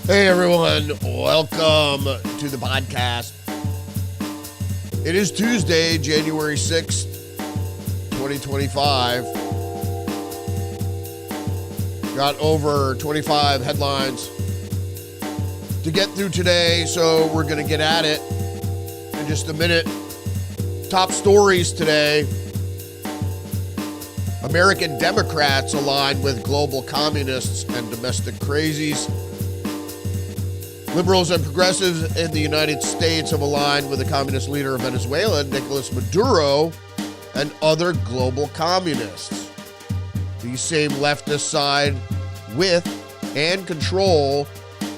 Hey everyone, welcome to the podcast. It is Tuesday, January 6th, 2025. Got over 25 headlines to get through today, so we're going to get at it in just a minute. Top stories today. American Democrats align with global communists and domestic crazies. Liberals and progressives in the United States have aligned with the communist leader of Venezuela, Nicolas Maduro, and other global communists. These same leftists side with and control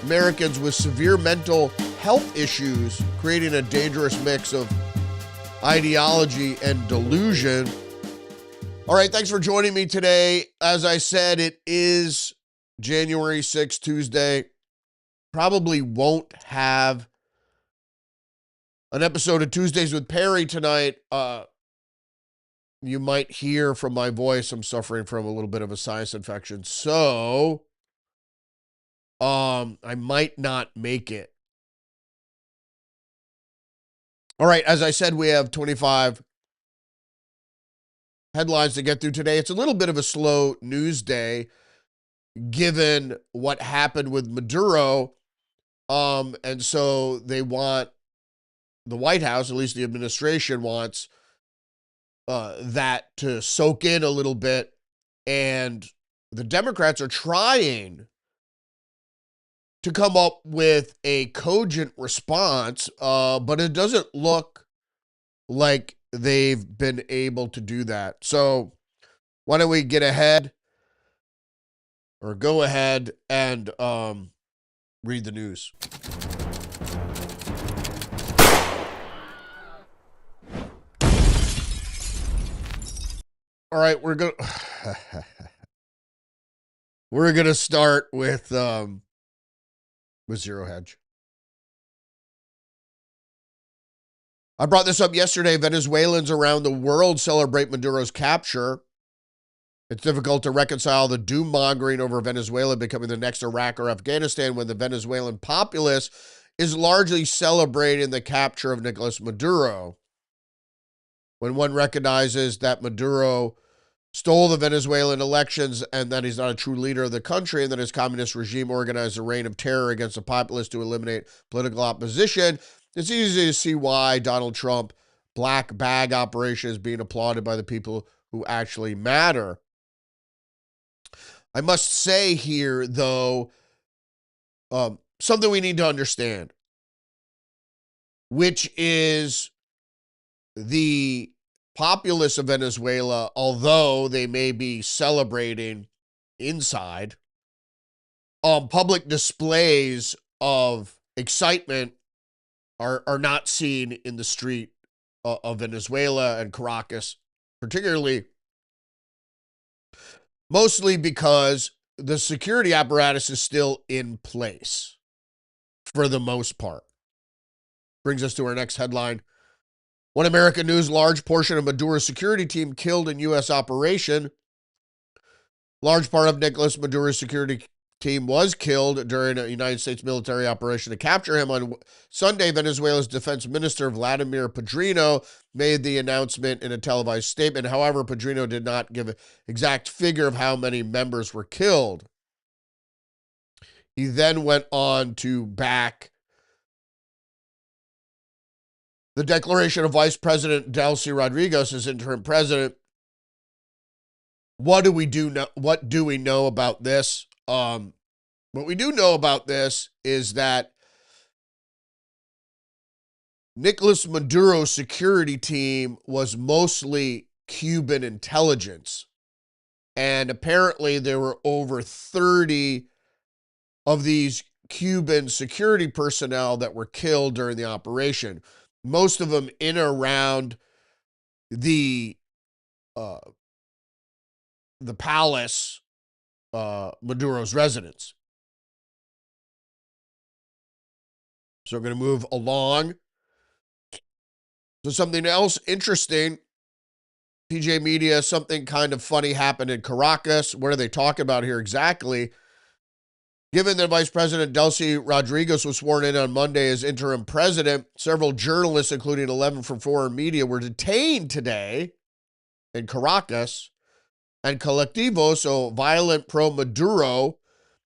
Americans with severe mental health issues, creating a dangerous mix of ideology and delusion. All right, thanks for joining me today. As I said, it is January 6th, Tuesday. Probably won't have an episode of Tuesdays with Perry tonight. You might hear from my voice, I'm suffering from a little bit of a sinus infection. So, I might not make it. All right, as I said, we have 25 headlines to get through today. It's a little bit of a slow news day, given what happened with Maduro. And so they want the White House, at least the administration wants that to soak in a little bit. And the Democrats are trying to come up with a cogent response, but it doesn't look like they've been able to do that. So why don't we get ahead or go ahead and read the news. All right, we're gonna start with Zero Hedge. I brought this up yesterday. Venezuelans around the world celebrate Maduro's capture. It's difficult to reconcile the doom-mongering over Venezuela becoming the next Iraq or Afghanistan when the Venezuelan populace is largely celebrating the capture of Nicolas Maduro. When one recognizes that Maduro stole the Venezuelan elections and that he's not a true leader of the country and that his communist regime organized a reign of terror against the populace to eliminate political opposition, it's easy to see why Donald Trump black bag operation is being applauded by the people who actually matter. I must say here, though, something we need to understand, which is the populace of Venezuela, although they may be celebrating inside, public displays of excitement are not seen in the street of Venezuela and Caracas, particularly, mostly because the security apparatus is still in place for the most part. Brings us to our next headline. One American News, large portion of Maduro's security team killed in U.S. operation. Large part of Nicolas Maduro's security team was killed during a United States military operation to capture him. On Sunday, Venezuela's defense minister, Vladimir Padrino, made the announcement in a televised statement. However, Padrino did not give an exact figure of how many members were killed. He then went on to back the declaration of Vice President Delcy Rodriguez as interim president. What do we know about this? What we do know about this is that Nicolas Maduro's security team was mostly Cuban intelligence. And apparently there were over 30 of these Cuban security personnel that were killed during the operation. Most of them in or around the palace, Maduro's residence. So we're going to move along. So something else interesting, PJ Media, something kind of funny happened in Caracas. What are they talking about here exactly? Given that Vice President Delcy Rodriguez was sworn in on Monday as interim president, several journalists, including 11 from foreign media, were detained today in Caracas, and Colectivos, so violent pro-Maduro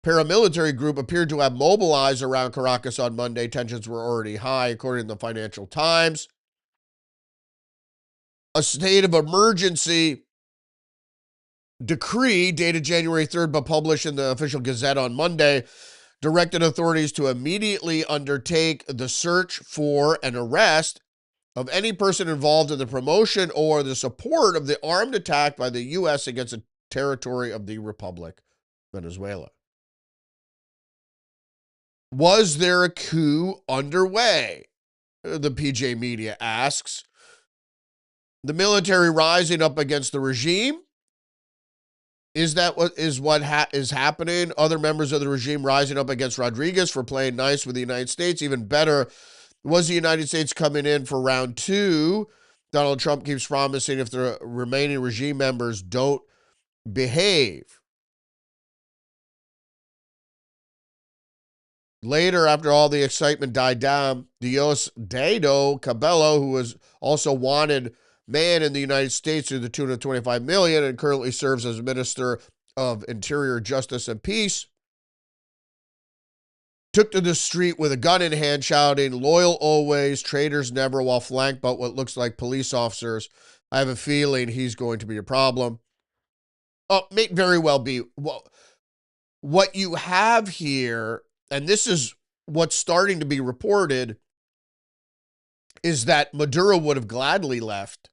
paramilitary group, appeared to have mobilized around Caracas on Monday. Tensions were already high, according to the Financial Times. A state of emergency decree dated January 3rd, but published in the official Gazette on Monday, directed authorities to immediately undertake the search for and arrest of any person involved in the promotion or the support of the armed attack by the U.S. against the territory of the Republic, Venezuela. Was there a coup underway? The PJ Media asks. The military rising up against the regime? Is that what is happening? Other members of the regime rising up against Rodriguez for playing nice with the United States? Even better, was the United States coming in for round two? Donald Trump keeps promising if the remaining regime members don't behave. Later, after all the excitement died down, Diosdado Cabello, who was also wanted man in the United States to the tune of $25 million and currently serves as Minister of Interior, Justice, and Peace, took to the street with a gun in hand, shouting, "Loyal always, traitors never," while flanked by what looks like police officers. I have a feeling he's going to be a problem. Oh, may very well be. Well, what you have here, and this is what's starting to be reported, is that Maduro would have gladly left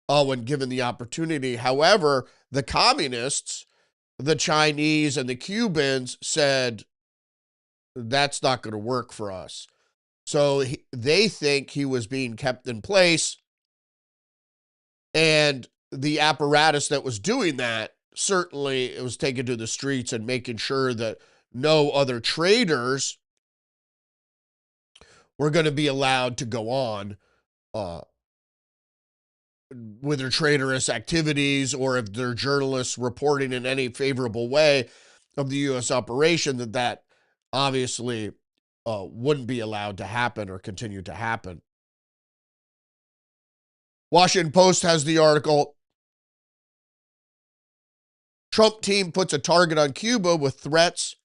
when given the opportunity. However, the communists, the Chinese, and the Cubans said, that's not going to work for us. So they think he was being kept in place, and the apparatus that was doing that, certainly it was taken to the streets and making sure that no other traitors were going to be allowed to go on with their traitorous activities, or if they're journalists reporting in any favorable way of the U.S. operation, that obviously wouldn't be allowed to happen or continue to happen. Washington Post has the article, Trump team puts a target on Cuba with threats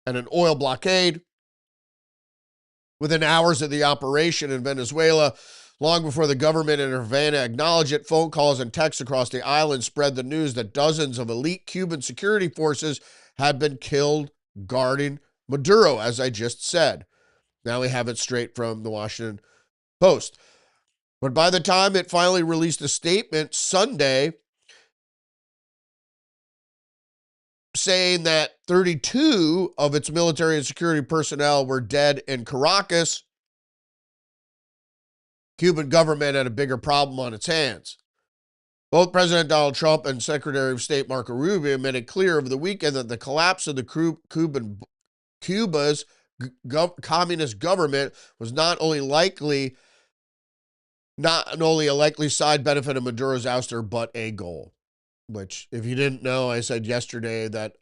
and an oil blockade. Within hours of the operation in Venezuela, long before the government in Havana acknowledged it, phone calls and texts across the island spread the news that dozens of elite Cuban security forces had been killed guarding Maduro, as I just said. Now we have it straight from the Washington Post. But by the time it finally released a statement Sunday saying that 32 of its military and security personnel were dead in Caracas, Cuban government had a bigger problem on its hands. Both President Donald Trump and Secretary of State Marco Rubio made it clear over the weekend that the collapse of the Cuba's communist government was not only a likely side benefit of Maduro's ouster, but a goal. Which, if you didn't know, I said yesterday that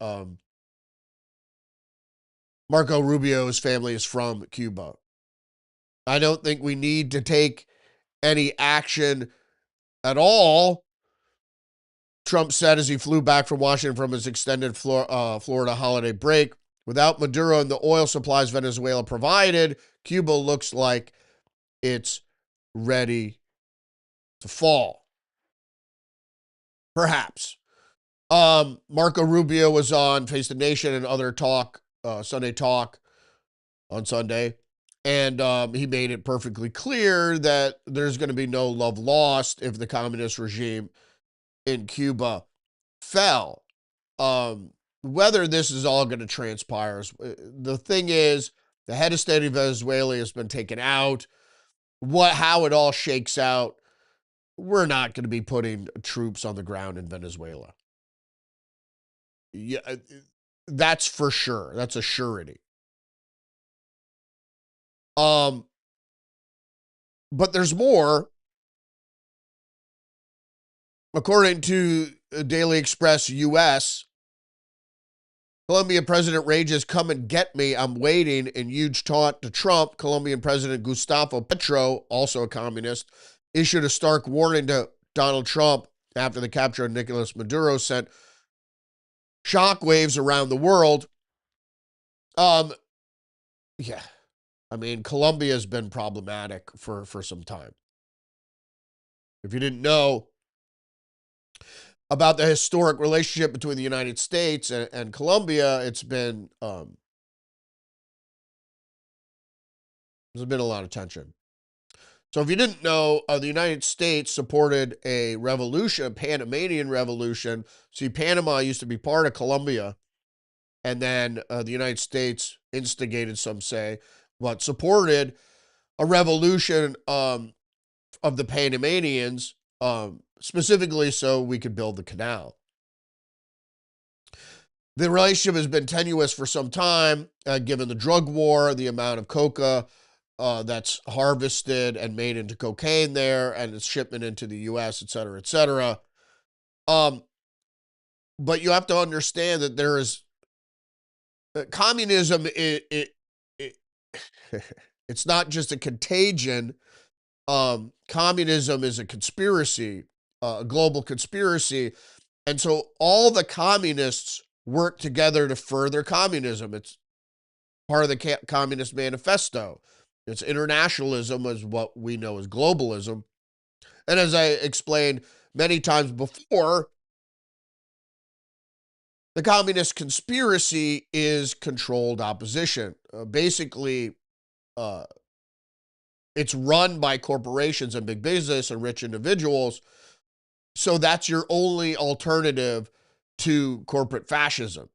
Marco Rubio's family is from Cuba. I don't think we need to take any action at all, Trump said as he flew back from Washington from his extended Florida holiday break. Without Maduro and the oil supplies Venezuela provided, Cuba looks like it's ready to fall. Perhaps. Marco Rubio was on Face the Nation and other talk, Sunday Talk on Sunday, and he made it perfectly clear that there's going to be no love lost if the communist regime in Cuba fell. Whether this is all going to transpire, the thing is, the head of state of Venezuela has been taken out. How it all shakes out, we're not going to be putting troops on the ground in Venezuela. Yeah, that's for sure. That's a surety. But there's more. According to Daily Express US, Colombian President rages, "Come and get me, I'm waiting," in huge taunt to Trump. Colombian President Gustavo Petro, also a communist, issued a stark warning to Donald Trump after the capture of Nicolas Maduro sent shockwaves around the world. Yeah, I mean, Colombia has been problematic for some time. If you didn't know about the historic relationship between the United States and Colombia, there's been a lot of tension. So if you didn't know, the United States supported a revolution, a Panamanian revolution. See, Panama used to be part of Colombia, and then the United States instigated, some say, but supported a revolution of the Panamanians, specifically so we could build the canal. The relationship has been tenuous for some time, given the drug war, the amount of coca that's harvested and made into cocaine there, and its shipment into the U.S., et cetera, et cetera. But you have to understand that there is communism. It's not just a contagion. Communism is a conspiracy, a global conspiracy. And so all the communists work together to further communism. It's part of the Communist Manifesto. It's internationalism, is what we know as globalism. And as I explained many times before, the communist conspiracy is controlled opposition. Basically, it's run by corporations and big business and rich individuals. So that's your only alternative to corporate fascism.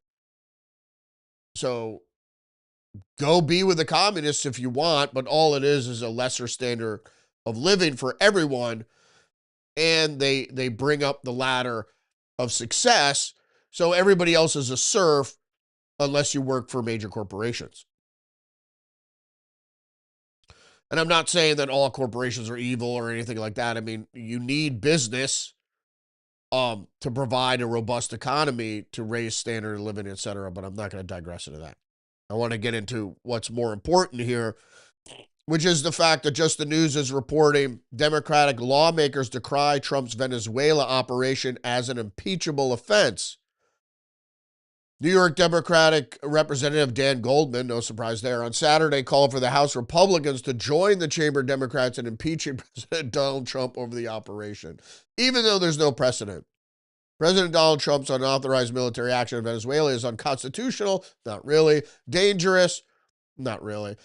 So go be with the communists if you want, but all it is a lesser standard of living for everyone. And they bring up the ladder of success, so everybody else is a serf unless you work for major corporations. And I'm not saying that all corporations are evil or anything like that. I mean, you need business to provide a robust economy, to raise standard of living, et cetera. But I'm not going to digress into that. I want to get into what's more important here, which is the fact that Just the News is reporting Democratic lawmakers decry Trump's Venezuela operation as an impeachable offense. New York Democratic Representative Dan Goldman, no surprise there, on Saturday called for the House Republicans to join the chamber Democrats in impeaching President Donald Trump over the operation, even though there's no precedent. President Donald Trump's unauthorized military action in Venezuela is unconstitutional, not really, dangerous, not really,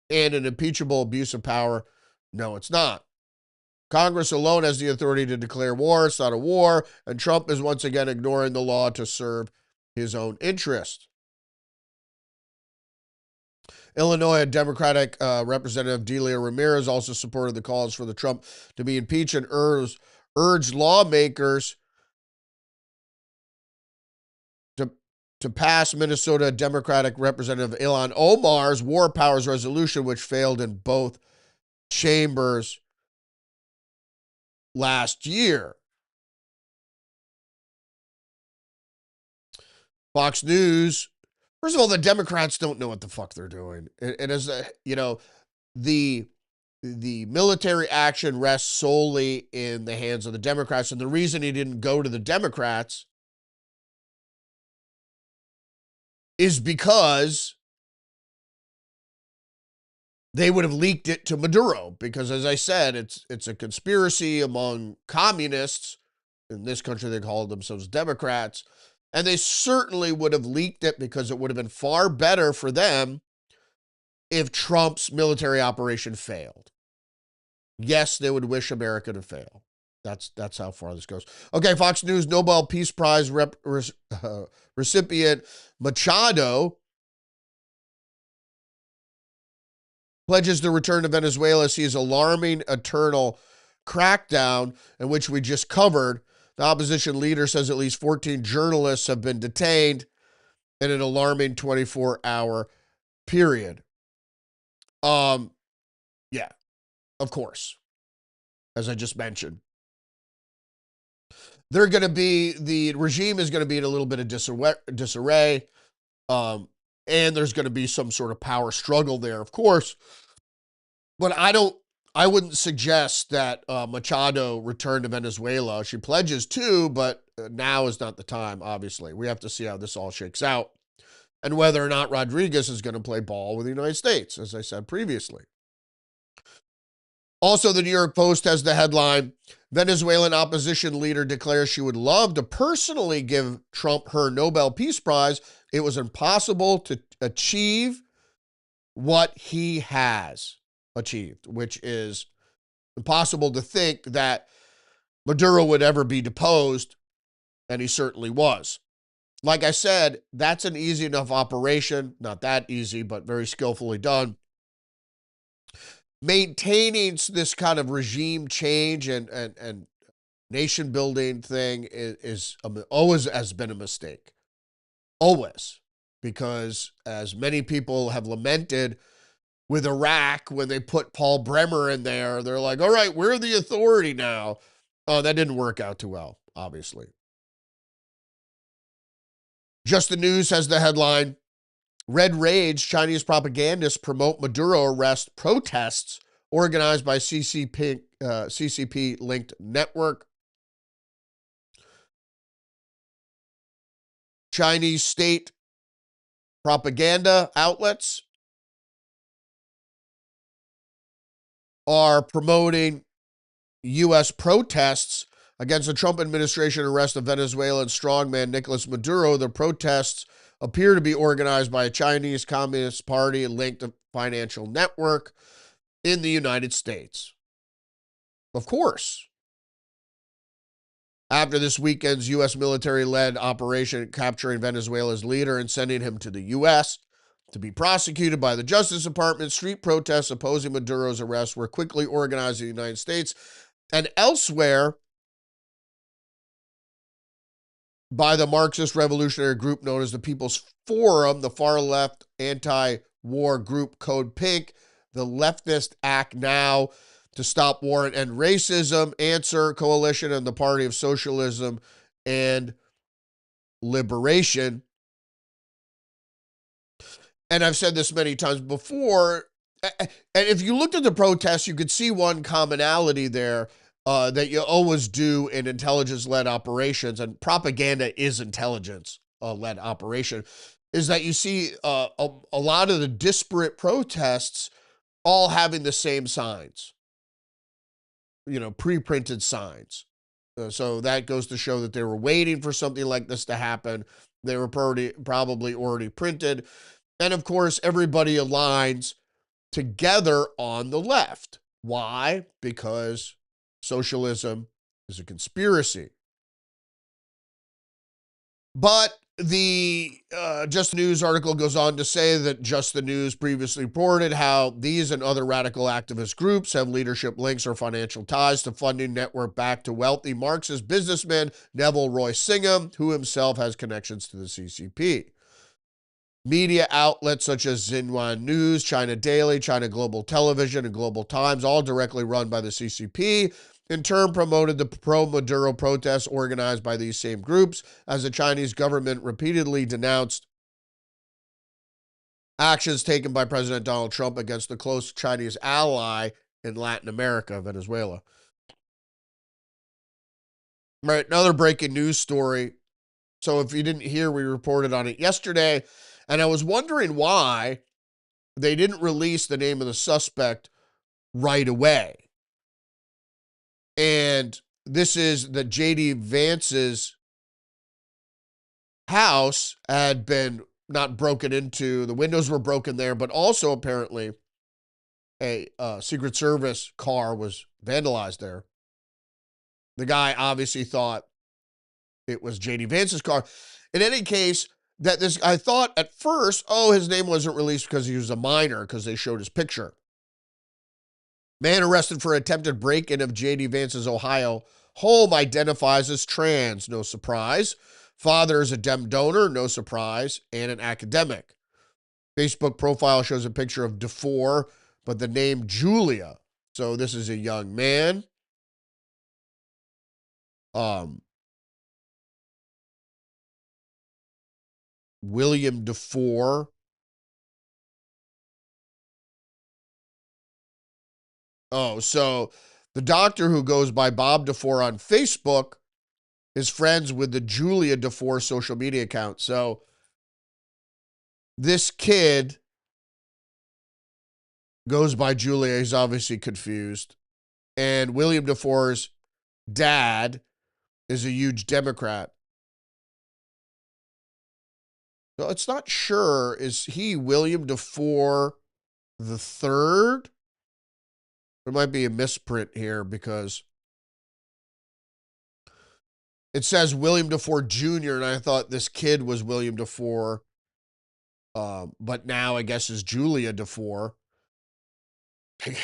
and an impeachable abuse of power, no, it's not. Congress alone has the authority to declare war. It's not a war, and Trump is once again ignoring the law to serve his own interest. Illinois Democratic Representative Delia Ramirez also supported the calls for the Trump to be impeached and urged lawmakers to pass Minnesota Democratic Representative Ilhan Omar's War Powers resolution, which failed in both chambers last year. Fox News. First of all, the Democrats don't know what the fuck they're doing. And as the military action rests solely in the hands of the Democrats. And the reason he didn't go to the Democrats is because they would have leaked it to Maduro. Because as I said, it's a conspiracy among communists. In this country, they call themselves Democrats. And they certainly would have leaked it because it would have been far better for them if Trump's military operation failed. Yes, they would wish America to fail. That's how far this goes. Okay, Fox News Nobel Peace Prize recipient Machado pledges the return to Venezuela, sees alarming eternal crackdown, in which we just covered. The opposition leader says at least 14 journalists have been detained in an alarming 24-hour period. Yeah, of course, as I just mentioned. The regime is going to be in a little bit of disarray. And there's going to be some sort of power struggle there, of course. But I wouldn't suggest that Machado return to Venezuela. She pledges to, but now is not the time, obviously. We have to see how this all shakes out and whether or not Rodriguez is going to play ball with the United States, as I said previously. Also, the New York Post has the headline, Venezuelan opposition leader declares she would love to personally give Trump her Nobel Peace Prize. It was impossible to achieve what he has achieved, which is impossible to think that Maduro would ever be deposed, and he certainly was. Like I said, that's an easy enough operation. Not that easy, but very skillfully done. Maintaining this kind of regime change and nation building thing is always has been a mistake. Always. Because as many people have lamented with Iraq, when they put Paul Bremer in there, they're like, all right, we're the authority now. Oh, that didn't work out too well, obviously. Just the News has the headline, Red Rage, Chinese propagandists promote Maduro arrest protests organized by CCP-linked network. Chinese state propaganda outlets are promoting U.S. protests against the Trump administration arrest of Venezuelan strongman Nicolas Maduro. The protests appear to be organized by a Chinese Communist Party and linked to financial network in the United States. Of course. After this weekend's U.S. military-led operation capturing Venezuela's leader and sending him to the U.S. to be prosecuted by the Justice Department, street protests opposing Maduro's arrest were quickly organized in the United States and elsewhere by the Marxist revolutionary group known as the People's Forum, the far-left anti-war group Code Pink, the leftist Act Now to Stop War and End Racism, Answer Coalition, and the Party of Socialism and Liberation. And I've said this many times before, and if you looked at the protests, you could see one commonality there that you always do in intelligence-led operations, and propaganda is intelligence-led operation, is that you see a lot of the disparate protests all having the same signs, pre-printed signs. So that goes to show that they were waiting for something like this to happen. They were probably already printed. And of course, everybody aligns together on the left. Why? Because socialism is a conspiracy. But the Just the News article goes on to say that Just the News previously reported how these and other radical activist groups have leadership links or financial ties to funding network back to wealthy Marxist businessman Neville Roy Singham, who himself has connections to the CCP. Media outlets such as Xinhua News, China Daily, China Global Television, and Global Times, all directly run by the CCP, in turn promoted the pro-Maduro protests organized by these same groups, as the Chinese government repeatedly denounced actions taken by President Donald Trump against the close Chinese ally in Latin America, Venezuela. All right, another breaking news story. So if you didn't hear, we reported on it yesterday, and I was wondering why they didn't release the name of the suspect right away. And this is that J.D. Vance's house had been not broken into. The windows were broken there, but also apparently a Secret Service car was vandalized there. The guy obviously thought it was J.D. Vance's car. In any case, I thought at first, his name wasn't released because he was a minor, because they showed his picture. Man arrested for attempted break-in of J.D. Vance's Ohio home identifies as trans, no surprise. Father is a Dem donor, no surprise, and an academic. Facebook profile shows a picture of DeFore, but the name Julia. So this is a young man. William DeFore. Oh, so the doctor who goes by Bob DeFore on Facebook is friends with the Julia DeFore social media account. So this kid goes by Julia. He's obviously confused. And William DeFore's dad is a huge Democrat. So it's not sure. Is he William DeFore the third? There might be a misprint here because it says William DeFore Jr., and I thought this kid was William DeFore, but now I guess is Julia DeFore. Take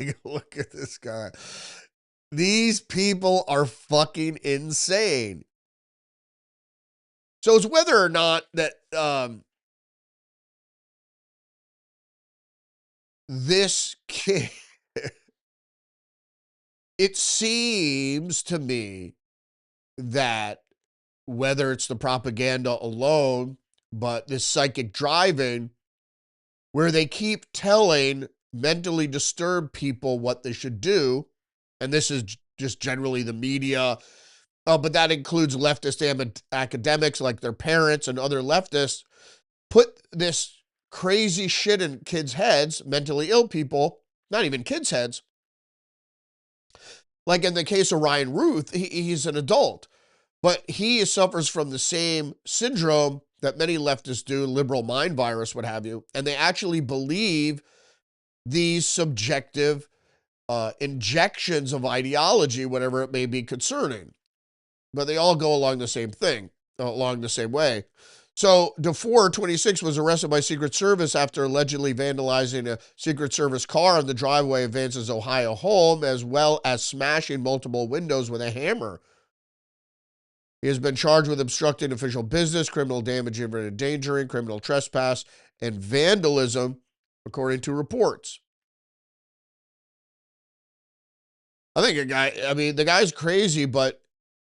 a look at this guy. These people are fucking insane. So it's whether or not that this kid, it seems to me that whether it's the propaganda alone, but this psychic driving, where they keep telling mentally disturbed people what they should do, and this is just generally the media, but that includes leftist academics like their parents and other leftists, put this crazy shit in kids' heads, mentally ill people, not even kids' heads. Like in the case of Ryan Ruth, he's an adult, but he suffers from the same syndrome that many leftists do, liberal mind virus, what have you, and they actually believe these subjective injections of ideology, whatever it may be concerning. But they all go along the same thing, along the same way. So DeFore, 26, was arrested by Secret Service after allegedly vandalizing a Secret Service car in the driveway of Vance's Ohio home, as well as smashing multiple windows with a hammer. He has been charged with obstructing official business, criminal damage and endangering, criminal trespass, and vandalism, according to reports. I think the guy's crazy, but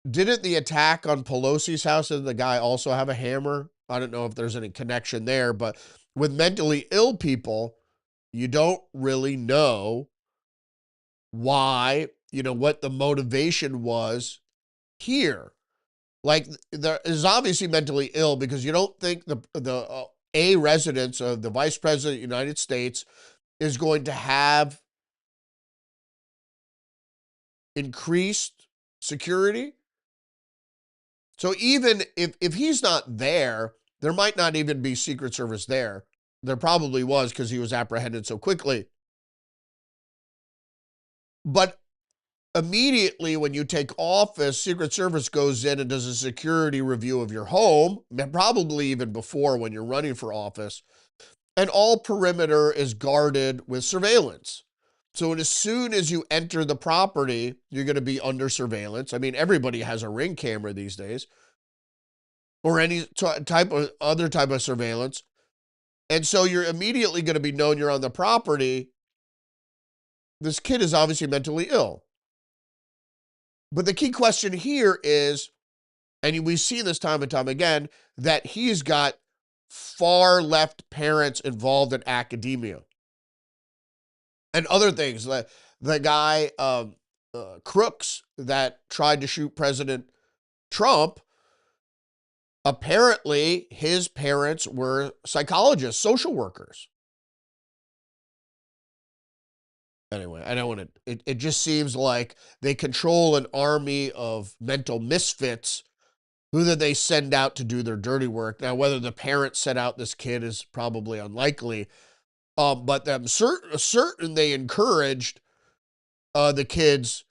didn't the attack on Pelosi's house, did the guy also have a hammer? I don't know if there's any connection there, but with mentally ill people, you don't really know why, what the motivation was here. Like, there is obviously mentally ill because you don't think a residence of the Vice President of the United States is going to have increased security. So even if he's not there, there might not even be Secret Service there. There probably was because he was apprehended so quickly. But immediately when you take office, Secret Service goes in and does a security review of your home, probably even before when you're running for office, and all perimeter is guarded with surveillance. So as soon as you enter the property, you're going to be under surveillance. I mean, everybody has a Ring camera these days, or any type of surveillance. And so you're immediately going to be known you're on the property. This kid is obviously mentally ill. But the key question here is, and we see this time and time again, that he's got far left parents involved in academia and other things. The guy, Crooks, that tried to shoot President Trump, apparently his parents were psychologists, social workers. Anyway, I don't want to, it just seems like they control an army of mental misfits who that they send out to do their dirty work. Now, whether the parents set out this kid is probably unlikely, but I'm certain they encouraged the kid's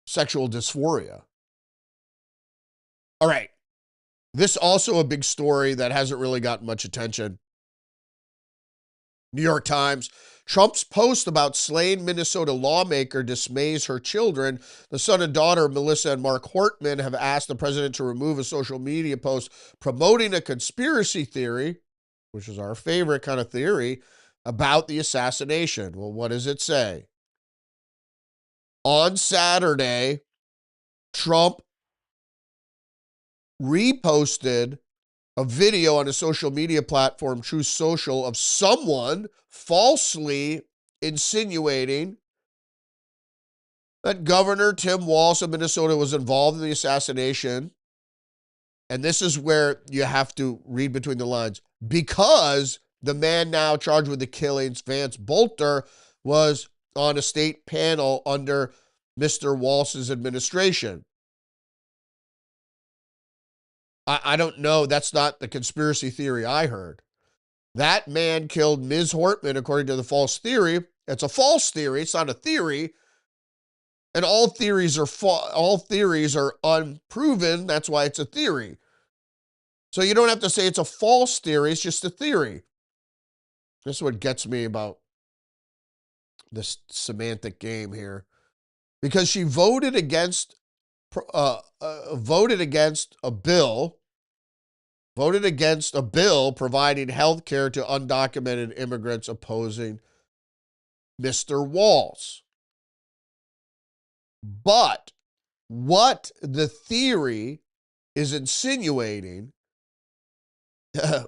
sexual dysphoria. All right. This also a big story that hasn't really gotten much attention. New York Times, Trump's post about slain Minnesota lawmaker dismays her children. The son and daughter, Melissa and Mark Hortman, have asked the president to remove a social media post promoting a conspiracy theory, which is our favorite kind of theory, about the assassination. Well, what does it say? On Saturday, Trump reposted a video on a social media platform, Truth Social, of someone falsely insinuating that Governor Tim Walz of Minnesota was involved in the assassination. And this is where you have to read between the lines, because the man now charged with the killings, Vance Bolter, was on a state panel under Mr. Walz's administration. I don't know. That's not the conspiracy theory I heard. That man killed Ms. Hortman, according to the false theory. It's a false theory. It's not a theory. And all theories are unproven. That's why it's a theory. So you don't have to say it's a false theory. It's just a theory. This is what gets me about this semantic game here. Because she voted against a bill providing health care to undocumented immigrants opposing Mr. Walz. But what the theory is insinuating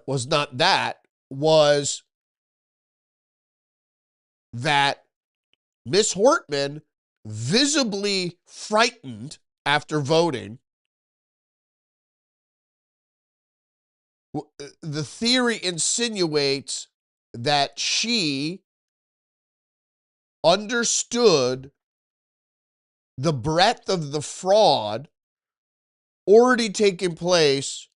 was that Miss Hortman, visibly frightened after voting, the theory insinuates that she understood the breadth of the fraud already taking place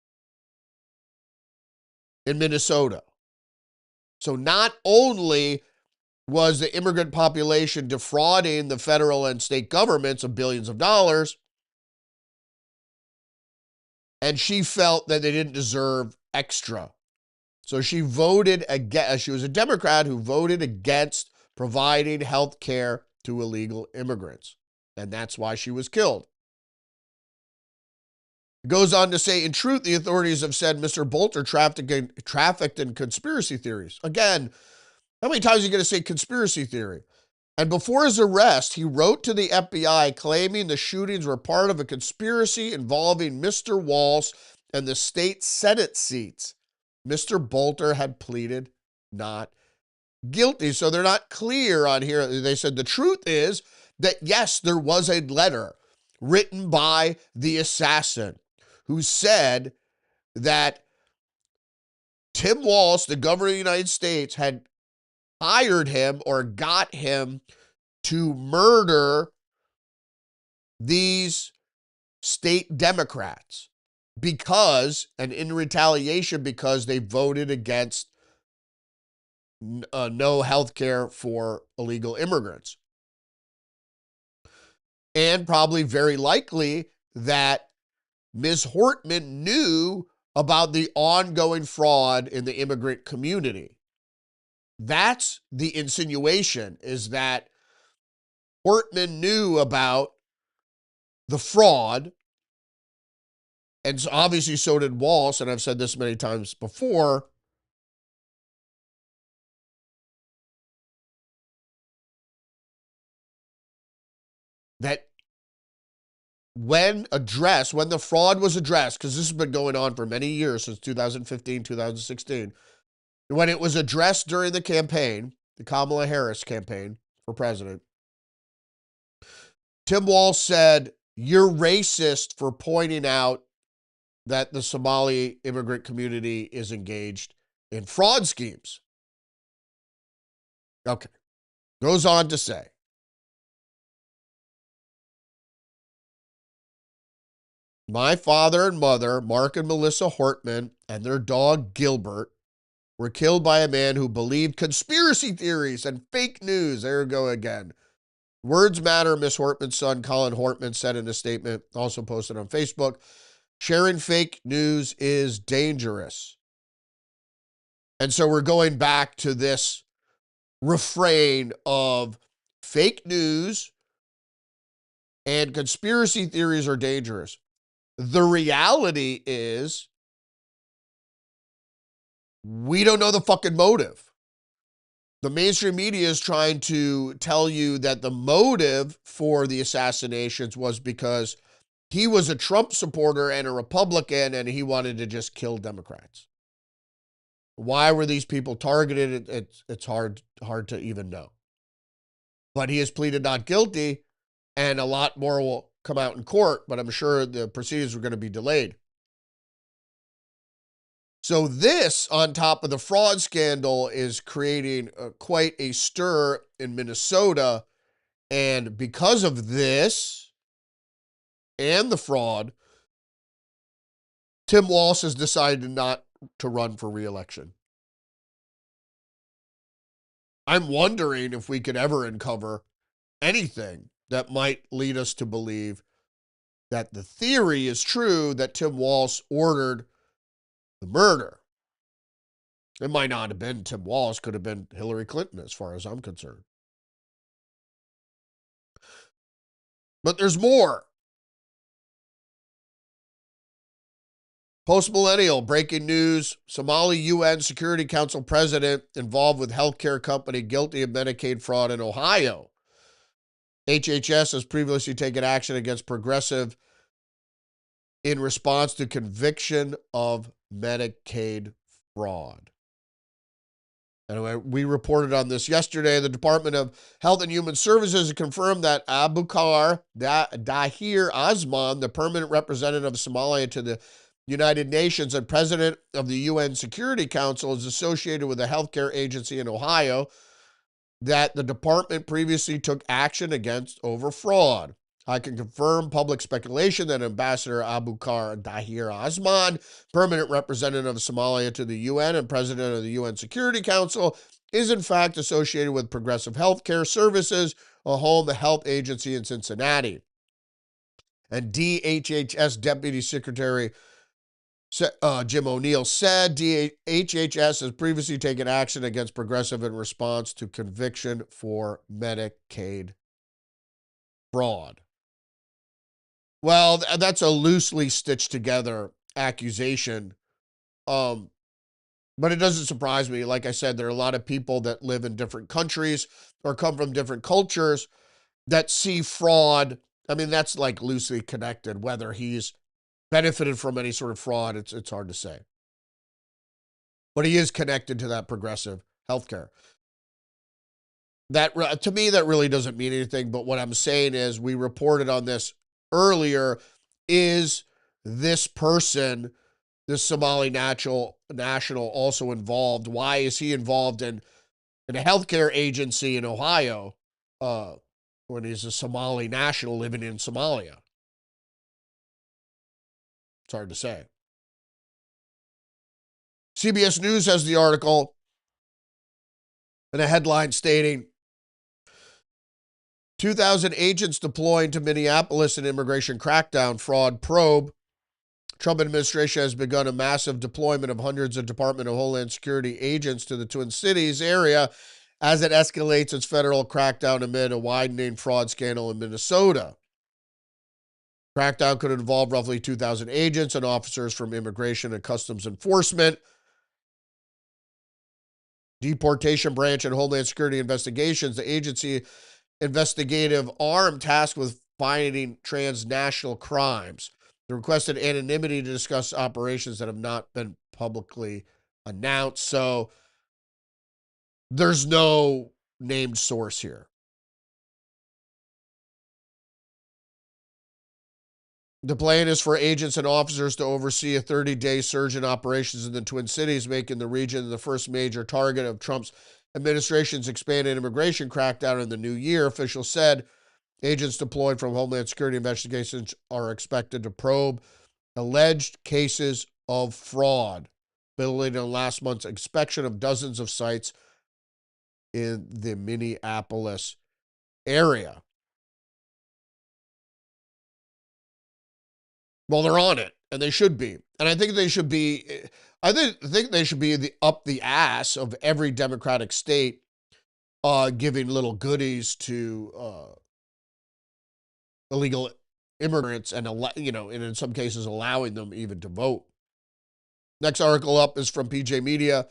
in Minnesota. So not only was the immigrant population defrauding the federal and state governments of billions of dollars, and she felt that they didn't deserve extra. So she voted against, she was a Democrat who voted against providing health care to illegal immigrants. And that's why she was killed. It goes on to say, in truth, the authorities have said Mr. Bolter trafficked in conspiracy theories. Again, how many times are you going to say conspiracy theory? And before his arrest, he wrote to the FBI claiming the shootings were part of a conspiracy involving Mr. Walz and the state Senate seats. Mr. Bolter had pleaded not guilty. So they're not clear on here. They said the truth is that, yes, there was a letter written by the assassin who said that Tim Walz, the governor of the United States, had hired him or got him to murder these state Democrats because, and in retaliation, because they voted against no health care for illegal immigrants. And probably very likely that Ms. Hortman knew about the ongoing fraud in the immigrant community. That's the insinuation, is that Hortman knew about the fraud, and so obviously so did Walz, and I've said this many times before. That when the fraud was addressed, because this has been going on for many years, since 2015, 2016, when it was addressed during the campaign, the Kamala Harris campaign for president, Tim Walz said, "You're racist for pointing out that the Somali immigrant community is engaged in fraud schemes." Okay. Goes on to say, my father and mother, Mark and Melissa Hortman, and their dog Gilbert, were killed by a man who believed conspiracy theories and fake news. There we go again. Words matter, Miss Hortman's son, Colin Hortman, said in a statement, also posted on Facebook. Sharing fake news is dangerous. And so we're going back to this refrain of fake news and conspiracy theories are dangerous. The reality is, we don't know the fucking motive. The mainstream media is trying to tell you that the motive for the assassinations was because he was a Trump supporter and a Republican, and he wanted to just kill Democrats. Why were these people targeted? It's hard to even know. But he has pleaded not guilty, and a lot more will come out in court, but I'm sure the proceedings were going to be delayed. So this, on top of the fraud scandal, is creating quite a stir in Minnesota. And because of this and the fraud, Tim Walz has decided not to run for re-election. I'm wondering if we could ever uncover anything that might lead us to believe that the theory is true that Tim Walz ordered the murder. It might not have been Tim Walz, could have been Hillary Clinton, as far as I'm concerned. But there's more. Post-millennial, breaking news. Somali UN Security Council president involved with healthcare company guilty of Medicaid fraud in Ohio. HHS has previously taken action against Progressive in response to conviction of Medicaid fraud. Anyway, we reported on this yesterday. The Department of Health and Human Services confirmed that Abubakar Dahir Osman, the permanent representative of Somalia to the United Nations and president of the UN Security Council, is associated with a healthcare agency in Ohio that the department previously took action against over fraud. I can confirm public speculation that Ambassador Abubakar Dahir Osman, permanent representative of Somalia to the UN and president of the UN Security Council, is in fact associated with Progressive Healthcare Services, a home health agency in Cincinnati. And DHHS Deputy Secretary Jim O'Neill said DHHS has previously taken action against Progressive in response to conviction for Medicaid fraud. Well, that's a loosely stitched together accusation. But it doesn't surprise me. Like I said, there are a lot of people that live in different countries or come from different cultures that see fraud. I mean, that's like loosely connected. Whether he's benefited from any sort of fraud, it's hard to say. But he is connected to that progressive healthcare. That, to me, that really doesn't mean anything. But what I'm saying is, we reported on this earlier. Is this person, this Somali national, also involved? Why is he involved in a healthcare agency in Ohio when he's a Somali national living in Somalia? It's hard to say. CBS News has the article and a headline stating 2,000 agents deployed to Minneapolis in immigration crackdown fraud probe. Trump administration has begun a massive deployment of hundreds of Department of Homeland Security agents to the Twin Cities area as it escalates its federal crackdown amid a widening fraud scandal in Minnesota. Crackdown could involve roughly 2,000 agents and officers from Immigration and Customs Enforcement, Deportation Branch, and Homeland Security Investigations. The agency investigative arm tasked with fighting transnational crimes. The requested anonymity to discuss operations that have not been publicly announced. So there's no named source here. The plan is for agents and officers to oversee a 30-day surge in operations in the Twin Cities, making the region the first major target of Trump's administration's expanded immigration crackdown in the new year. Officials said agents deployed from Homeland Security investigations are expected to probe alleged cases of fraud, building on last month's inspection of dozens of sites in the Minneapolis area. Well, they're on it, and they should be. And I think they should be. I think they should be up the ass of every Democratic state, giving little goodies to illegal immigrants, and and in some cases allowing them even to vote. Next article up is from PJ Media.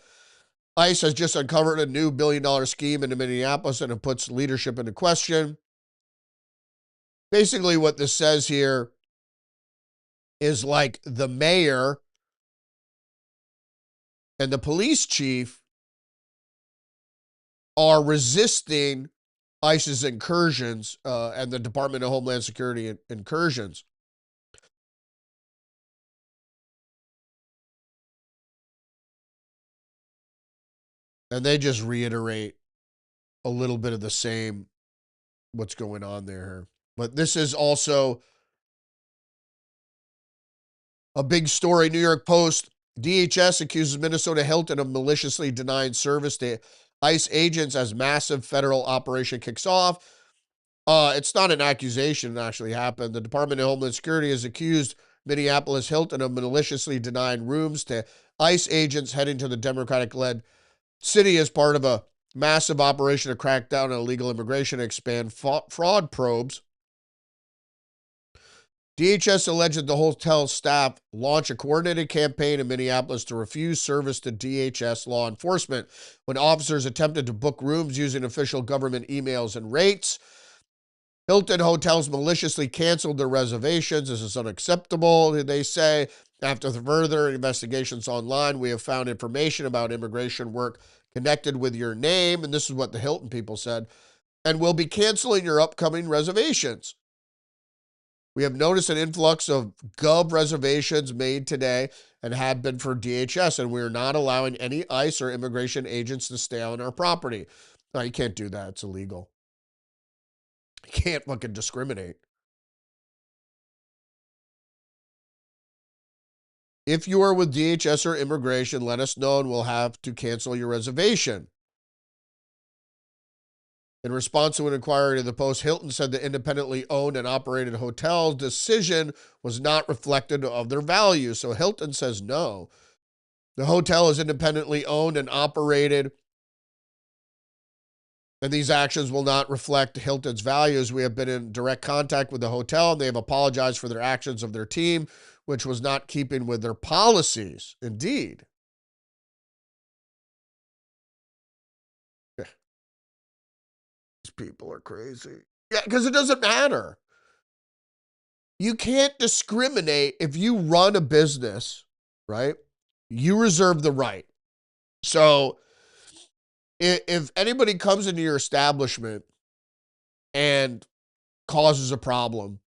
ICE has just uncovered a new $1 billion scheme in Minneapolis, and it puts leadership into question. Basically, what this says here is like the mayor and the police chief are resisting ICE's incursions and the Department of Homeland Security incursions. And they just reiterate a little bit of the same what's going on there. But this is also a big story. New York Post, DHS accuses Minnesota Hilton of maliciously denying service to ICE agents as massive federal operation kicks off. It's not an accusation. It actually happened. The Department of Homeland Security has accused Minneapolis Hilton of maliciously denying rooms to ICE agents heading to the Democratic-led city as part of a massive operation to crack down on illegal immigration and expand fraud probes. DHS alleged that the hotel staff launched a coordinated campaign in Minneapolis to refuse service to DHS law enforcement when officers attempted to book rooms using official government emails and rates. Hilton hotels maliciously canceled their reservations. This is unacceptable, they say. After the further investigations online, we have found information about immigration work connected with your name, and this is what the Hilton people said, and we'll be canceling your upcoming reservations. We have noticed an influx of Gov reservations made today and have been for DHS, and we are not allowing any ICE or immigration agents to stay on our property. No, you can't do that. It's illegal. You can't fucking discriminate. If you are with DHS or immigration, let us know and we'll have to cancel your reservation. In response to an inquiry to the Post, Hilton said the independently owned and operated hotel's decision was not reflective of their values. So Hilton says no. The hotel is independently owned and operated, and these actions will not reflect Hilton's values. We have been in direct contact with the hotel, and they have apologized for their actions of their team, which was not keeping with their policies. Indeed. These people are crazy. Yeah, because it doesn't matter. You can't discriminate if you run a business, right? You reserve the right. So if anybody comes into your establishment and causes a problem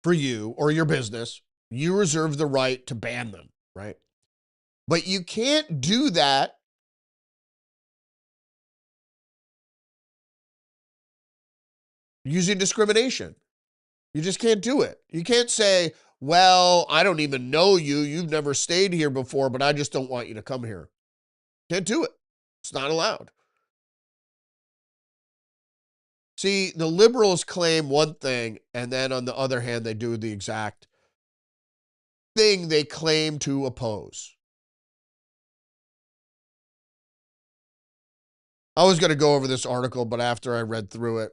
for you or your business, you reserve the right to ban them, right? But you can't do that using discrimination. You just can't do it. You can't say, well, I don't even know you. You've never stayed here before, but I just don't want you to come here. Can't do it. It's not allowed. See, the liberals claim one thing, and then on the other hand, they do the exact thing they claim to oppose. I was going to go over this article, but after I read through it,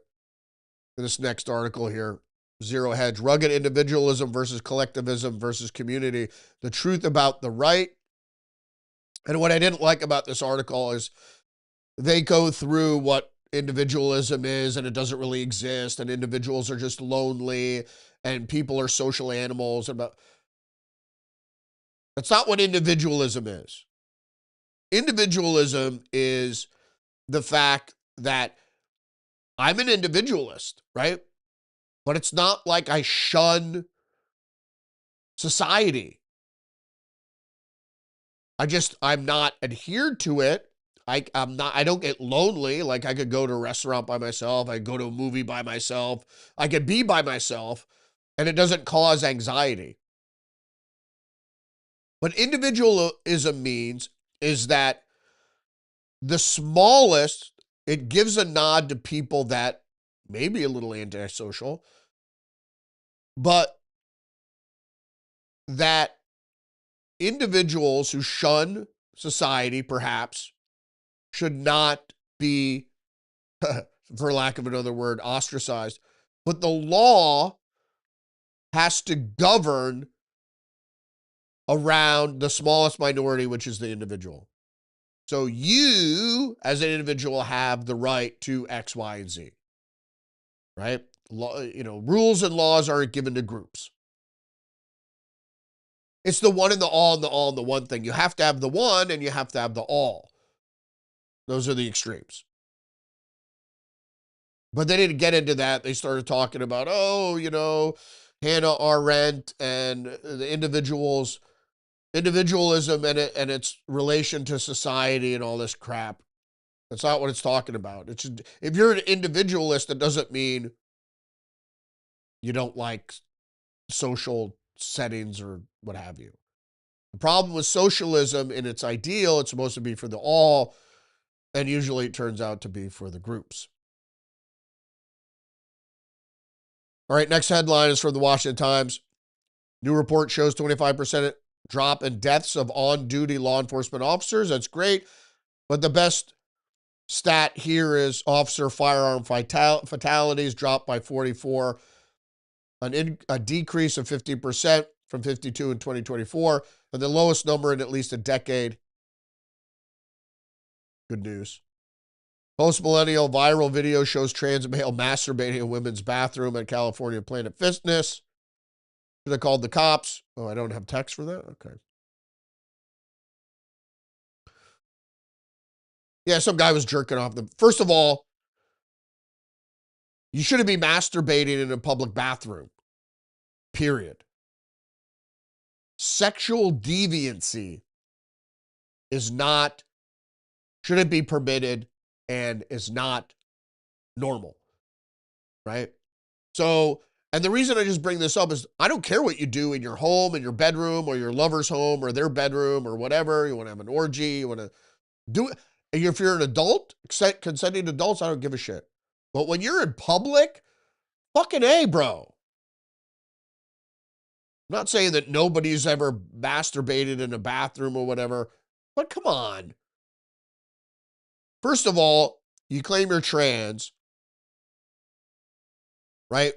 this next article here, Zero Hedge, rugged individualism versus collectivism versus community, the truth about the right. And what I didn't like about this article is they go through what individualism is, and it doesn't really exist, and individuals are just lonely, and people are social animals. That's not what individualism is. Individualism is the fact that I'm an individualist, right? But it's not like I shun society. I'm not adhered to it. I don't get lonely. Like I could go to a restaurant by myself. I go to a movie by myself. I could be by myself and it doesn't cause anxiety. What individualism means is that the smallest, it gives a nod to people that may be a little antisocial, but that individuals who shun society perhaps should not be, for lack of another word, ostracized. But the law has to govern around the smallest minority, which is the individual. So you, as an individual, have the right to X, Y, and Z, right? Rules and laws aren't given to groups. It's the one and the all and the all and the one thing. You have to have the one and you have to have the all. Those are the extremes. But they didn't get into that. They started talking about, oh, you know, Hannah Arendt and the individualism and its relation to society and all this crap. That's not what it's talking about. It's just, if you're an individualist, that doesn't mean you don't like social settings or what have you. The problem with socialism in its ideal, it's supposed to be for the all, and usually it turns out to be for the groups. All right, next headline is from the Washington Times. New report shows 25% drop in deaths of on-duty law enforcement officers. That's great. But the best stat here is officer firearm fatalities dropped by 44, a decrease of 50% from 52 in 2024, and the lowest number in at least a decade. Good news. Post-millennial viral video shows trans male masturbating in women's bathroom at California Planet Fitness. Should have called the cops. Oh, I don't have text for that? Okay. Yeah, some guy was jerking off them. First of all, you shouldn't be masturbating in a public bathroom. Period. Sexual deviancy shouldn't be permitted and is not normal. Right? So, and the reason I just bring this up is I don't care what you do in your home, in your bedroom, or your lover's home, or their bedroom, or whatever. You want to have an orgy, you want to do it. If you're an adult, consenting adults, I don't give a shit. But when you're in public, fucking A, bro. I'm not saying that nobody's ever masturbated in a bathroom or whatever, but come on. First of all, you claim you're trans, right?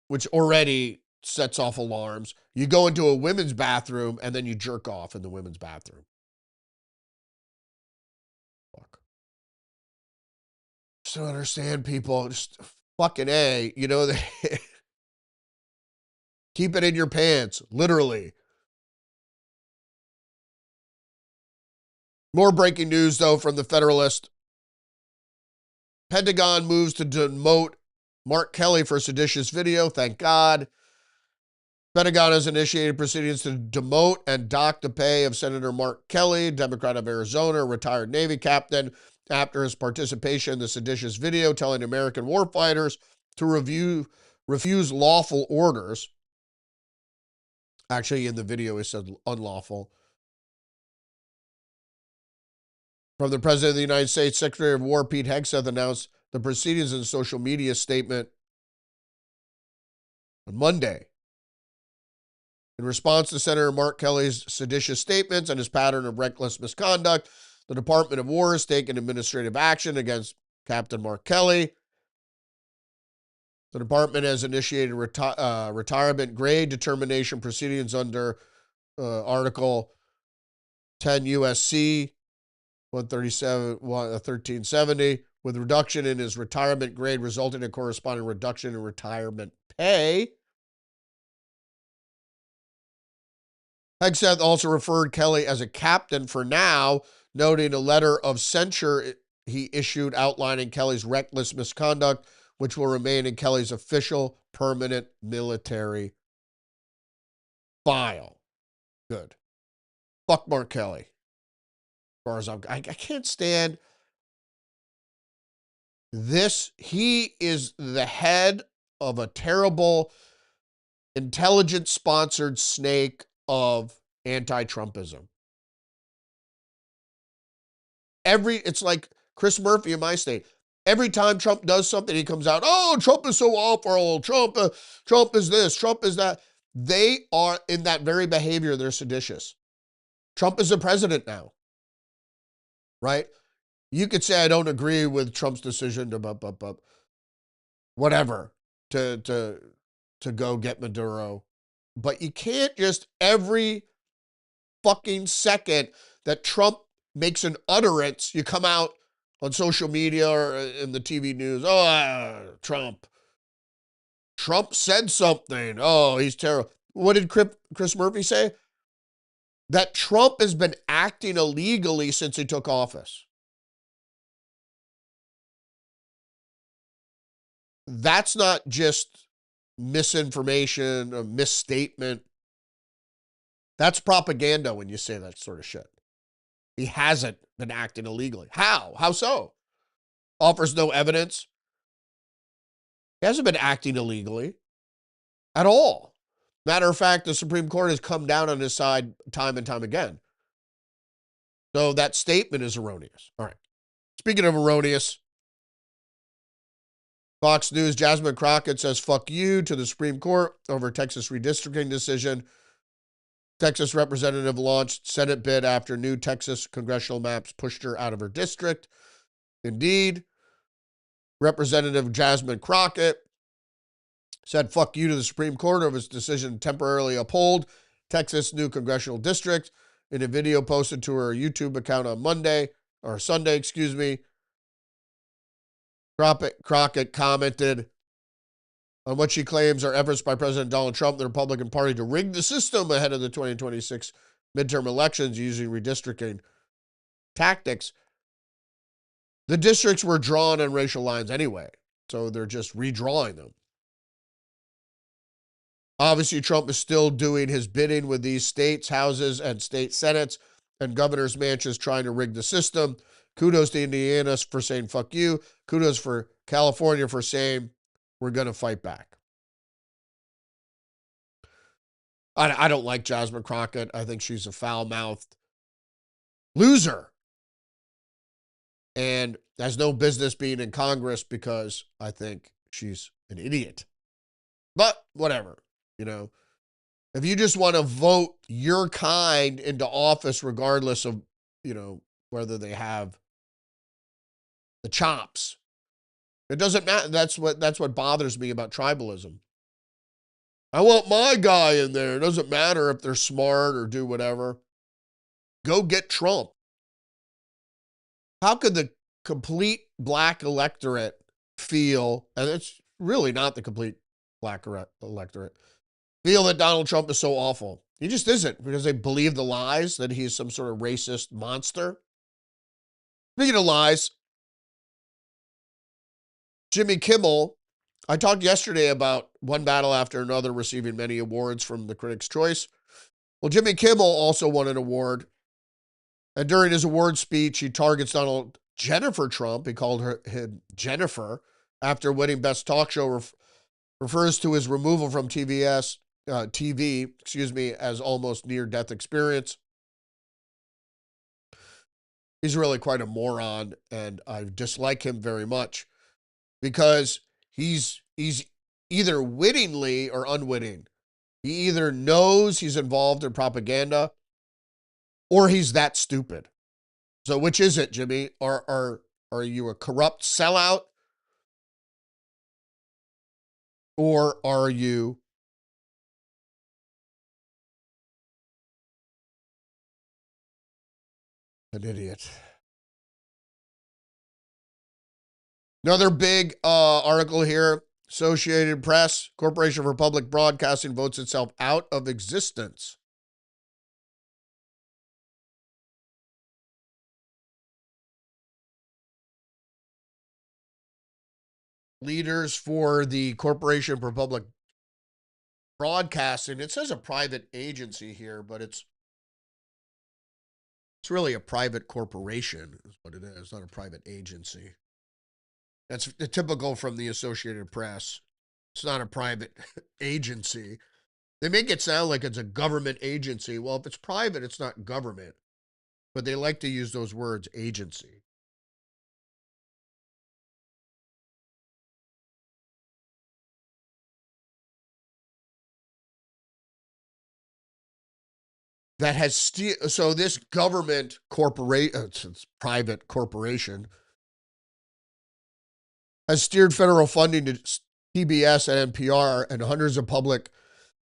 Which already sets off alarms. You go into a women's bathroom and then you jerk off in the women's bathroom. Fuck. Just don't understand, people. Just fucking A, you know, keep it in your pants, literally. More breaking news, though, from the Federalist. Pentagon moves to demote Mark Kelly for seditious video. Thank God. Pentagon has initiated proceedings to demote and dock the pay of Senator Mark Kelly, Democrat of Arizona, retired Navy captain, after his participation in the seditious video telling American warfighters to refuse lawful orders. Actually, in the video, he said unlawful. From the President of the United States, Secretary of War Pete Hegseth announced the proceedings in a social media statement on Monday. In response to Senator Mark Kelly's seditious statements and his pattern of reckless misconduct, the Department of War has taken administrative action against Captain Mark Kelly. The department has initiated retirement grade determination proceedings under Article 10 USC 1370, with reduction in his retirement grade resulting in corresponding reduction in retirement pay. Hegseth also referred Kelly as a captain for now, noting a letter of censure he issued outlining Kelly's reckless misconduct, which will remain in Kelly's official permanent military file. Good. Fuck Mark Kelly. As far as I can't stand this. He is the head of a terrible, intelligence-sponsored snake of anti-Trumpism. It's like Chris Murphy in my state. Every time Trump does something, he comes out, oh, Trump is so awful. Trump is this, Trump is that. They are, in that very behavior, they're seditious. Trump is the president now, right? You could say I don't agree with Trump's decision to whatever, to go get Maduro. But you can't just every fucking second that Trump makes an utterance, you come out on social media or in the TV news, oh, Trump said something. Oh, he's terrible. What did Chris Murphy say? that Trump has been acting illegally since he took office. That's not just misinformation, a misstatement. That's propaganda when you say that sort of shit. He hasn't been acting illegally. How? How so? Offers no evidence. He hasn't been acting illegally at all. Matter of fact, the Supreme Court has come down on his side time and time again. So that statement is erroneous. All right. Speaking of erroneous, Fox News, Jasmine Crockett says, fuck you to the Supreme Court over Texas redistricting decision. Texas representative launched Senate bid after new Texas congressional maps pushed her out of her district. Indeed, Representative Jasmine Crockett said, fuck you to the Supreme Court over its decision to temporarily uphold Texas' new congressional district. In a video posted to her YouTube account on Sunday, Crockett commented on what she claims are efforts by President Donald Trump and the Republican Party to rig the system ahead of the 2026 midterm elections using redistricting tactics. The districts were drawn on racial lines anyway, so they're just redrawing them. Obviously, Trump is still doing his bidding with these states, houses, and state senates and governors' mansions trying to rig the system. Kudos to Indiana for saying fuck you. Kudos for California for saying we're going to fight back. I don't like Jasmine Crockett. I think she's a foul-mouthed loser and has no business being in Congress because I think she's an idiot. But whatever, you know. If you just want to vote your kind into office regardless of, you know, whether they have the chops, it doesn't matter. That's what bothers me about tribalism. I want my guy in there. It doesn't matter if they're smart or do whatever. Go get Trump. How could the complete black electorate feel, and it's really not the complete black electorate, feel that Donald Trump is so awful? He just isn't, because they believe the lies that he's some sort of racist monster. Speaking of lies, Jimmy Kimmel, I talked yesterday about One Battle After Another receiving many awards from the Critics' Choice. Well, Jimmy Kimmel also won an award. And during his award speech, he targets Jennifer Trump. He called him Jennifer after winning Best Talk Show. Refers to his removal from TV, as almost near-death experience. He's really quite a moron, and I dislike him very much because he's either wittingly or unwitting. He either knows he's involved in propaganda or he's that stupid. So which is it, Jimmy? Are you a corrupt sellout? Or are you an idiot? Another big article here. Associated Press, Corporation for Public Broadcasting votes itself out of existence. Leaders for the Corporation for Public Broadcasting. It says a private agency here, but it's really a private corporation is what it is, not a private agency. That's typical from the Associated Press. It's not a private agency. They make it sound like it's a government agency. Well, if it's private, it's not government. But they like to use those words, agency. That has so this government corporation, it's private corporation, has steered federal funding to PBS and NPR, and hundreds of public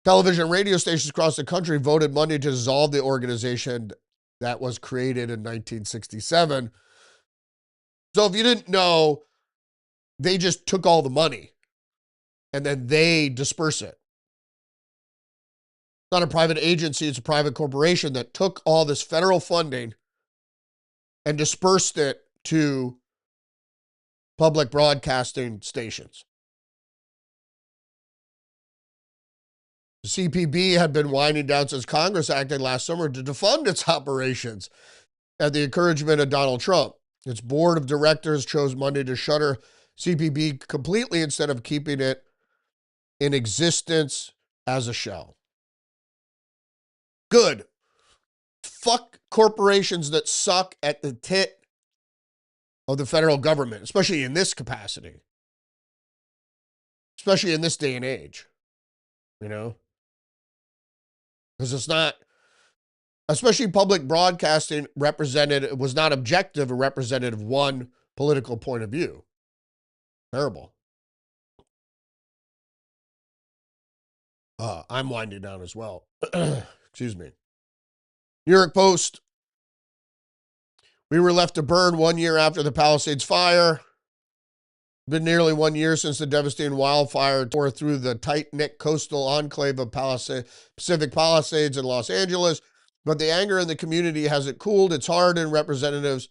television and radio stations across the country voted Monday to dissolve the organization that was created in 1967. So if you didn't know, they just took all the money and then they disperse it. not a private agency, it's a private corporation that took all this federal funding and dispersed it to public broadcasting stations. The CPB had been winding down since Congress acted last summer to defund its operations at the encouragement of Donald Trump. Its board of directors chose Monday to shutter CPB completely instead of keeping it in existence as a shell. Good. Fuck corporations that suck at the tit of the federal government, especially in this capacity, especially in this day and age, you know? Because it's not, especially public broadcasting represented, was not objective or representative of one political point of view. Terrible. I'm winding down as well. Excuse me. New York Post. We were left to burn 1 year after the Palisades fire. Been nearly 1 year since the devastating wildfire tore through the tight-knit coastal enclave of Pacific Palisades in Los Angeles. But the anger in the community hasn't cooled. It's hardened. Residents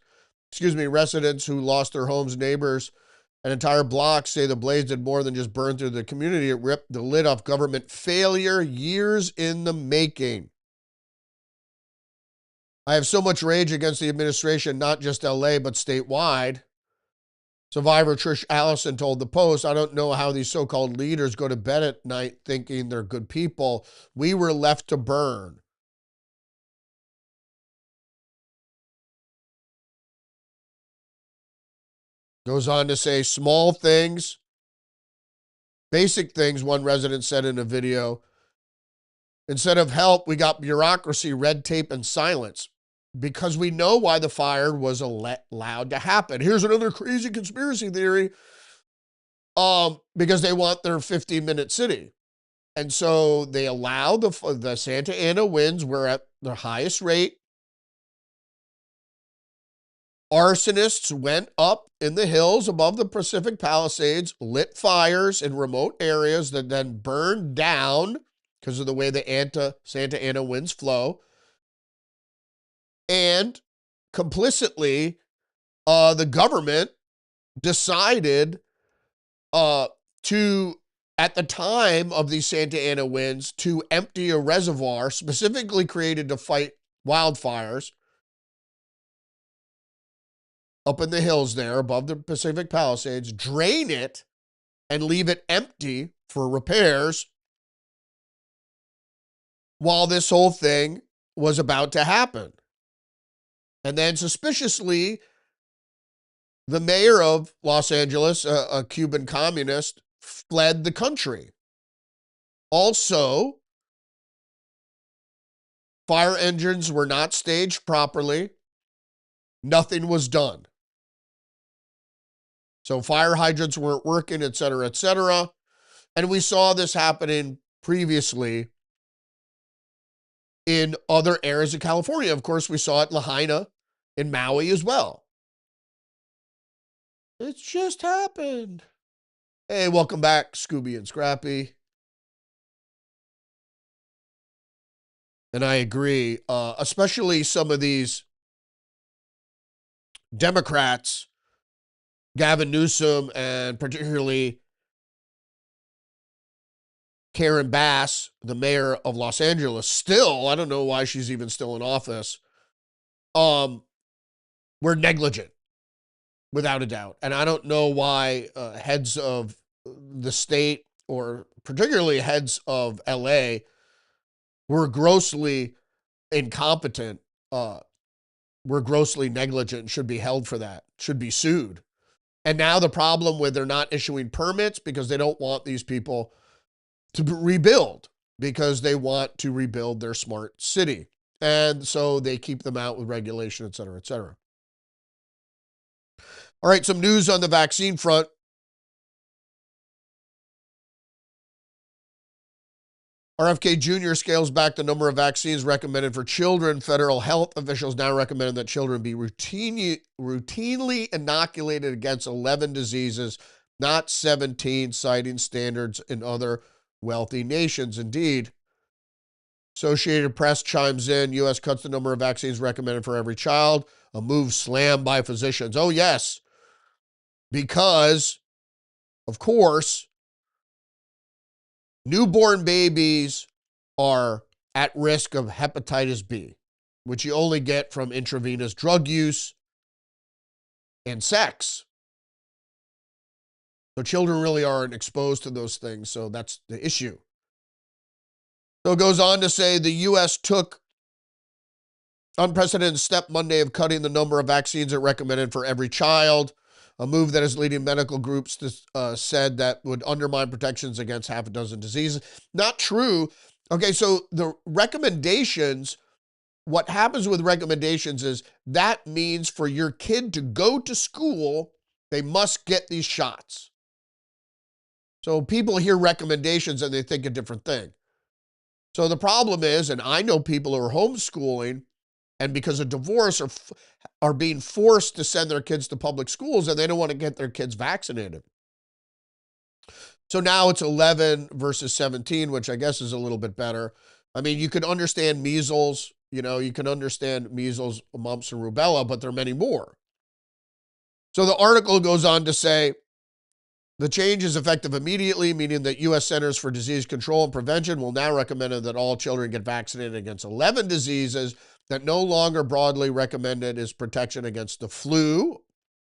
who lost their homes, neighbors, and entire blocks say the blaze did more than just burn through the community. It ripped the lid off government failure, years in the making. I have so much rage against the administration, not just LA, but statewide. Survivor Trish Allison told the Post, I don't know how these so-called leaders go to bed at night thinking they're good people. We were left to burn. Goes on to say, small things, basic things, one resident said in a video. Instead of help, we got bureaucracy, red tape, and silence. Because we know why the fire was allowed to happen. Here's another crazy conspiracy theory. Because they want their 15-minute city. And so they allow the Santa Ana winds were at their highest rate. Arsonists went up in the hills above the Pacific Palisades, lit fires in remote areas that then burned down because of the way the Santa Ana winds flow. And complicitly, the government decided to, at the time of these Santa Ana winds, to empty a reservoir specifically created to fight wildfires up in the hills there above the Pacific Palisades, drain it and leave it empty for repairs while this whole thing was about to happen. And then suspiciously, the mayor of Los Angeles, a Cuban communist, fled the country. Also, fire engines were not staged properly. Nothing was done. So fire hydrants weren't working, et cetera, et cetera. And we saw this happening previously in other areas of California. Of course, we saw it in Lahaina, in Maui as well. It's just happened. Hey, welcome back, Scooby and Scrappy. And I agree, especially some of these Democrats, Gavin Newsom, and particularly Karen Bass, the mayor of Los Angeles, still, I don't know why she's even still in office, were negligent, without a doubt. And I don't know why heads of the state, or particularly heads of LA, were grossly incompetent, were grossly negligent, and should be held for that, should be sued. And now the problem with they're not issuing permits because they don't want these people to rebuild, because they want to rebuild their smart city. And so they keep them out with regulation, et cetera, et cetera. All right, some news on the vaccine front. RFK Jr. scales back the number of vaccines recommended for children. Federal health officials now recommend that children be routinely inoculated against 11 diseases, not 17, citing standards in other wealthy nations. Indeed, Associated Press chimes in. U.S. cuts the number of vaccines recommended for every child. A move slammed by physicians. Oh, yes. Because, of course, newborn babies are at risk of hepatitis B, which you only get from intravenous drug use and sex. So children really aren't exposed to those things. So that's the issue. So it goes on to say the U.S. took unprecedented step Monday of cutting the number of vaccines it recommended for every child, a move that is leading medical groups to said that would undermine protections against half a dozen diseases. Not true. Okay, so the recommendations, what happens with recommendations is that means for your kid to go to school, they must get these shots. So people hear recommendations and they think a different thing. So the problem is, and I know people who are homeschooling and because of divorce are being forced to send their kids to public schools and they don't want to get their kids vaccinated. So now it's 11 versus 17, which I guess is a little bit better. I mean, you can understand measles, you can understand measles, mumps, and rubella, but there are many more. So the article goes on to say, the change is effective immediately, meaning that U.S. Centers for Disease Control and Prevention will now recommend that all children get vaccinated against 11 diseases that no longer broadly recommended as protection against the flu.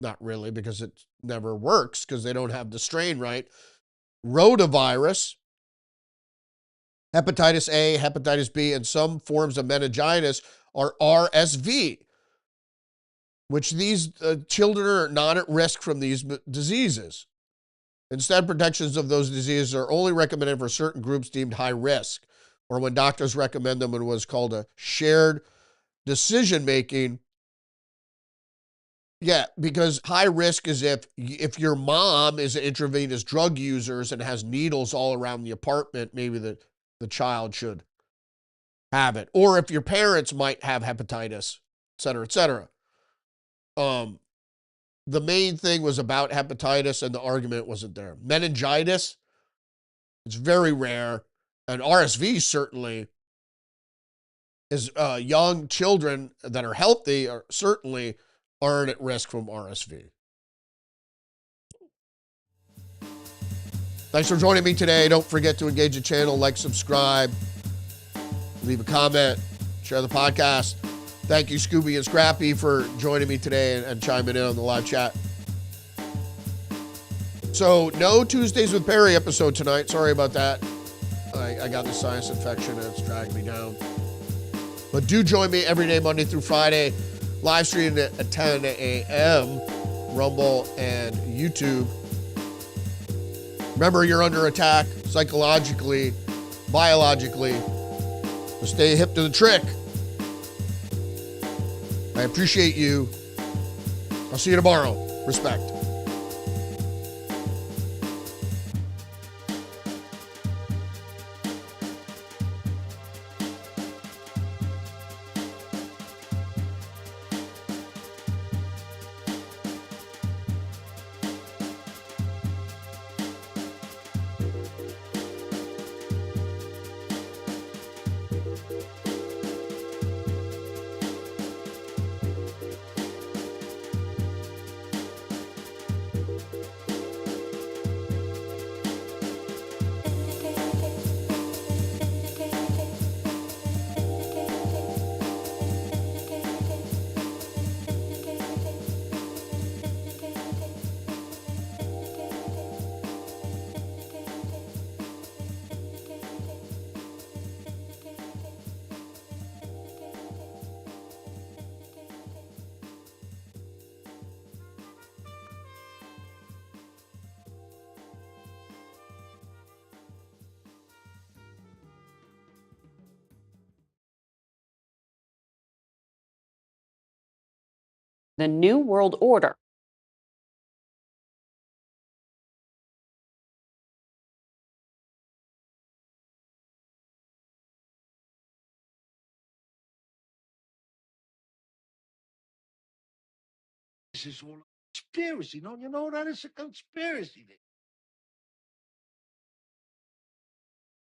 Not really, because it never works because they don't have the strain right. Rotavirus, hepatitis A, hepatitis B, and some forms of meningitis are RSV, which these children are not at risk from these diseases. Instead, protections of those diseases are only recommended for certain groups deemed high risk, or when doctors recommend them in what's called a shared decision-making. Yeah, because high risk is if your mom is an intravenous drug user and has needles all around the apartment, maybe the child should have it. Or if your parents might have hepatitis, et cetera, et cetera. The main thing was about hepatitis and the argument wasn't there. Meningitis, it's very rare. And RSV certainly is young children that are healthy are certainly aren't at risk from RSV. Thanks for joining me today. Don't forget to engage the channel, like, subscribe, leave a comment, share the podcast. Thank you, Scooby and Scrappy, for joining me today and chiming in on the live chat. So, no Tuesdays with Perry episode tonight. Sorry about that. I got the sinus infection and it's dragged me down. But do join me every day, Monday through Friday, live streaming at 10 a.m., Rumble and YouTube. Remember, you're under attack psychologically, biologically. So stay hip to the trick. I appreciate you. I'll see you tomorrow. Respect. The New World Order. This is all a conspiracy. Don't you know that it's a conspiracy?